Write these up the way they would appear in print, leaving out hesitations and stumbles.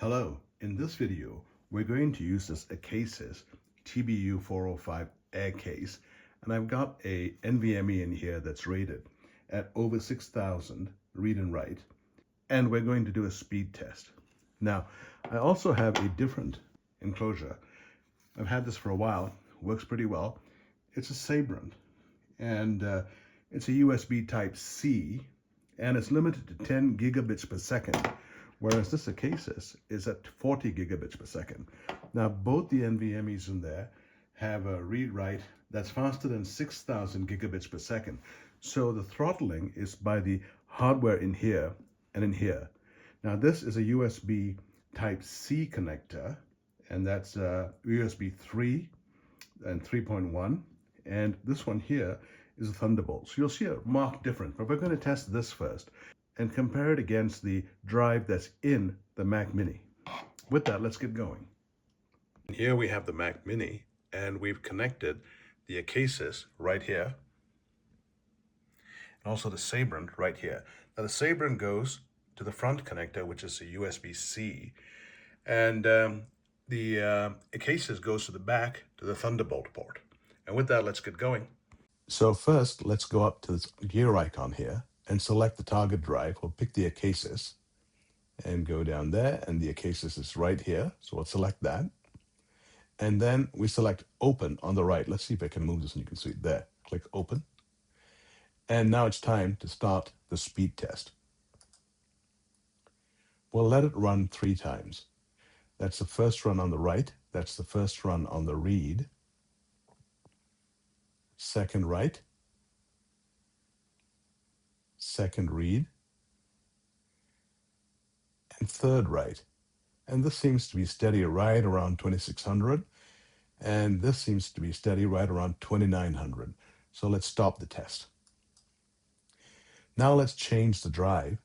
Hello, in this video we're going to use this ACASIS TBU405Air case, and I've got a NVMe in here that's rated at over 6,000 read and write, and we're going to do a speed test. Now, I also have a different enclosure. I've had this for a while, works pretty well. It's a Sabrent, and it's a USB Type-C, and it's limited to 10 gigabits per second. Whereas this ACASIS is at 40 gigabits per second. Now, both the NVMe's in there have a read-write that's faster than 6,000 gigabits per second. So the throttling is by the hardware in here and in here. Now, this is a USB Type-C connector, and that's USB 3 and 3.1. And this one here is a Thunderbolt. So you'll see a marked difference, but we're going to test this first and compare it against the drive that's in the MacMini. With that, let's get going. Here we have the MacMini, and we've connected the ACASIS right here, and also the Sabrent right here. Now the Sabrent goes to the front connector, which is a USB-C, and the ACASIS goes to the back to the Thunderbolt port. And with that, let's get going. So first, let's go up to this gear icon here and select the target drive. We'll pick the ACASIS and go down there, and the ACASIS is right here. So we'll select that. And then we select open on the right. Let's see if I can move this and you can see it there. Click open. And now it's time to start the speed test. We'll let it run 3 times. That's the first run on the right. That's the first run on the read. Second write. Second read. And third write. And this seems to be steady right around 2600. And this seems to be steady right around 2900. So let's stop the test. Now let's change the drive.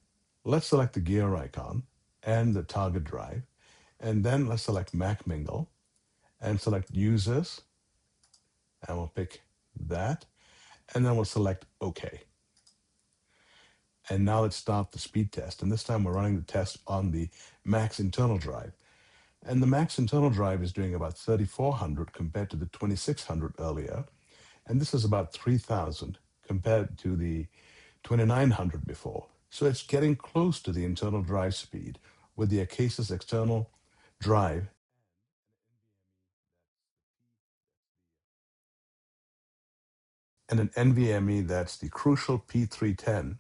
Let's select the gear icon and the target drive. And then let's select MacMingle and select users. And we'll pick that. And then we'll select OK. And now let's start the speed test. And this time we're running the test on the Mac's internal drive. And the Mac's internal drive is doing about 3,400 compared to the 2,600 earlier. And this is about 3,000 compared to the 2,900 before. So it's getting close to the internal drive speed with the ACASIS external drive. And an NVMe that's the Crucial P310,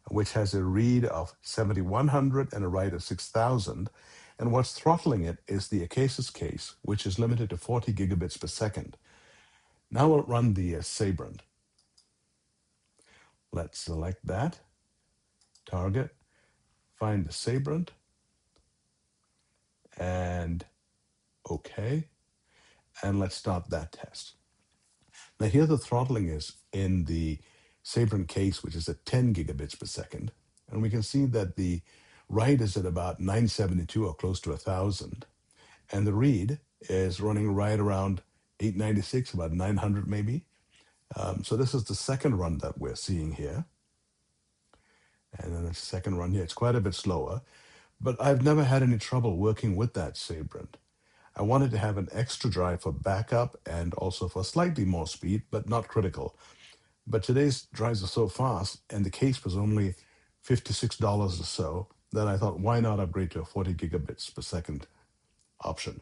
which has a read of 7,100 and a write of 6,000. And what's throttling it is the ACASIS case, which is limited to 40 gigabits per second. Now we'll run the Sabrent. Let's select that, target, find the Sabrent, and OK. And let's start that test. Now here the throttling is in the Sabrent case, which is at 10 gigabits per second. And we can see that the write is at about 972 or close to 1,000. And the read is running right around 896, about 900 maybe. So this is the second run that we're seeing here. And then the second run here, it's quite a bit slower. But I've never had any trouble working with that Sabrent. I wanted to have an extra drive for backup and also for slightly more speed, but not critical. But today's drives are so fast, and the case was only $56 or so, that I thought, why not upgrade to a 40 gigabits per second option?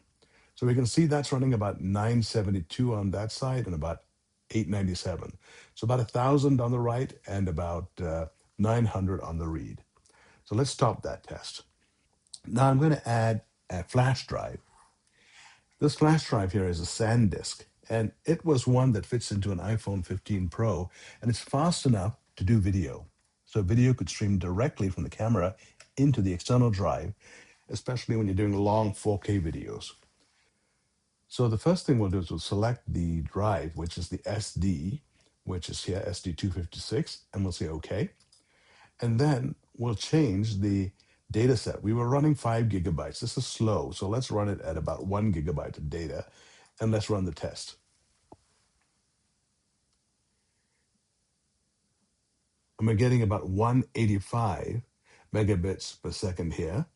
So we can see that's running about 972 on that side and about 897. So about 1,000 on the right and about 900 on the read. So let's stop that test. Now I'm going to add a flash drive. This flash drive here is a SanDisk, and it was one that fits into an iPhone 15 Pro, and it's fast enough to do video. So video could stream directly from the camera into the external drive, especially when you're doing long 4K videos. So the first thing we'll do is we'll select the drive, which is the SD, which is here, SD256, and we'll say OK. And then we'll change the data set. We were running 5 gigabytes. This is slow, so let's run it at about 1 gigabyte of data, and let's run the test. And we're getting about 185 megabits per second here.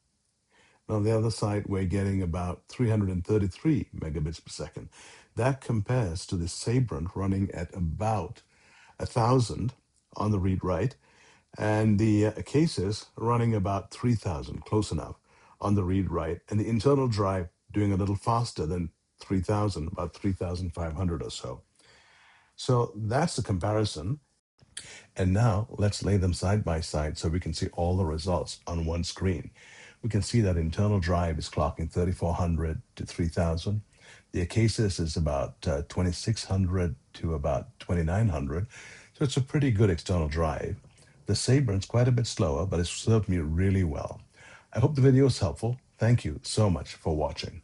And on the other side, we're getting about 333 megabits per second. That compares to the Sabrent running at about 1,000 on the read-write, and the ACASIS running about 3,000, close enough, on the read-write, and the internal drive doing a little faster than 3,000, about 3,500 or so. So that's the comparison. And now let's lay them side by side so we can see all the results on one screen. We can see that internal drive is clocking 3,400 to 3,000. The ACASIS is about 2,600 to about 2,900. So it's a pretty good external drive. The Sabrent's quite a bit slower, but it's served me really well. I hope the video is helpful. Thank you so much for watching.